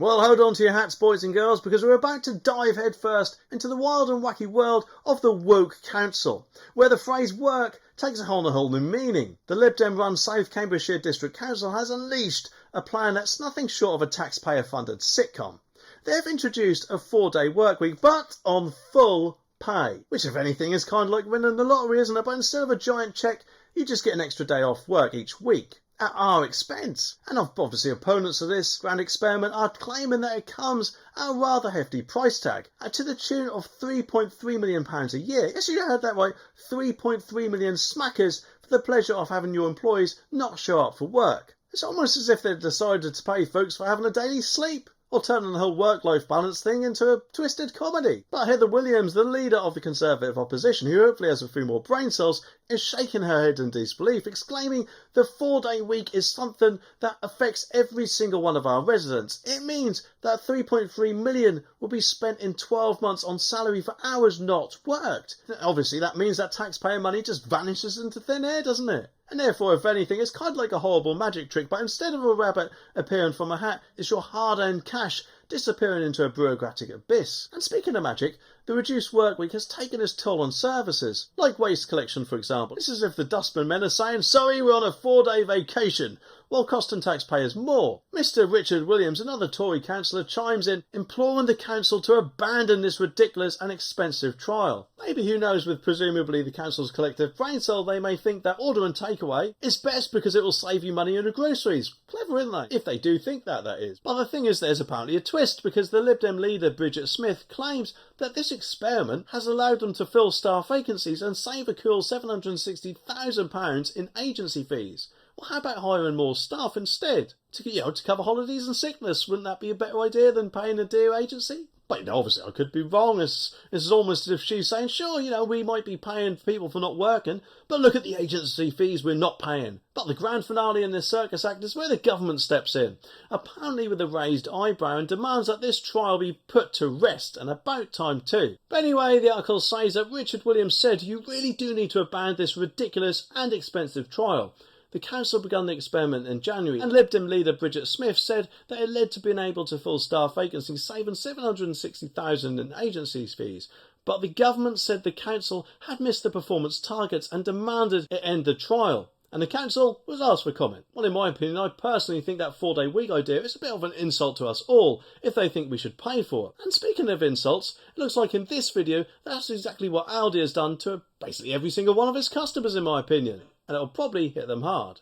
Well, hold on to your hats, boys and girls, because we're about to dive headfirst into the wild and wacky world of the woke council, where the phrase work takes a whole new meaning. The Lib Dem-run South Cambridgeshire District Council has unleashed a plan that's nothing short of a taxpayer-funded sitcom. They've introduced a 4-day work week, but on full pay, which if anything is kind of like winning the lottery, isn't it? But instead of a giant cheque, you just get an extra day off work each week, at our expense. And obviously opponents of this grand experiment are claiming that it comes at a rather hefty price tag, to the tune of £3.3 million a year. Yes, you heard that right, 3.3 million smackers for the pleasure of having your employees not show up for work. It's almost as if they've decided to pay folks for having a daily sleep, or turning the whole work-life balance thing into a twisted comedy. But Heather Williams, the leader of the Conservative opposition, who hopefully has a few more brain cells, is shaking her head in disbelief, exclaiming the 4-day week is something that affects every single one of our residents. It means that 3.3 million will be spent in 12 months on salary for hours not worked. Obviously that means that taxpayer money just vanishes into thin air, doesn't it? And therefore, if anything, it's kind of like a horrible magic trick, but instead of a rabbit appearing from a hat, it's your hard-earned cash disappearing into a bureaucratic abyss. And speaking of magic, the reduced work week has taken its toll on services, like waste collection for example. It's as if the dustman men are saying, sorry, we're on a 4-day vacation, while costing taxpayers more. Mr. Richard Williams, another Tory councillor, chimes in, imploring the council to abandon this ridiculous and expensive trial. Maybe, who knows, with presumably the council's collective brain cell, they may think that order and takeaway is best because it will save you money on the groceries. Clever, isn't they? If they do think that, that is. But the thing is, there's apparently a twist, because the Lib Dem leader Bridget Smith claims that this experiment has allowed them to fill staff vacancies and save a cool £760,000 in agency fees. Well, how about hiring more staff instead? To cover holidays and sickness. Wouldn't that be a better idea than paying a dear agency? But obviously I could be wrong. This is almost as if she's saying, sure, we might be paying people for not working, but look at the agency fees we're not paying. But the grand finale in this circus act is where the government steps in, apparently with a raised eyebrow, and demands that this trial be put to rest, and about time too. But anyway, the article says that Richard Williams said you really do need to abandon this ridiculous and expensive trial. The council began the experiment in January, and Lib Dem leader Bridget Smith said that it led to being able to fill staff vacancies, saving $760,000 in agency fees. But the government said the council had missed the performance targets and demanded it end the trial. And the council was asked for comment. Well, in my opinion, I personally think that 4-day week idea is a bit of an insult to us all, if they think we should pay for it. And speaking of insults, it looks like in this video, that's exactly what Aldi has done to basically every single one of its customers, in my opinion. And it'll probably hit them hard.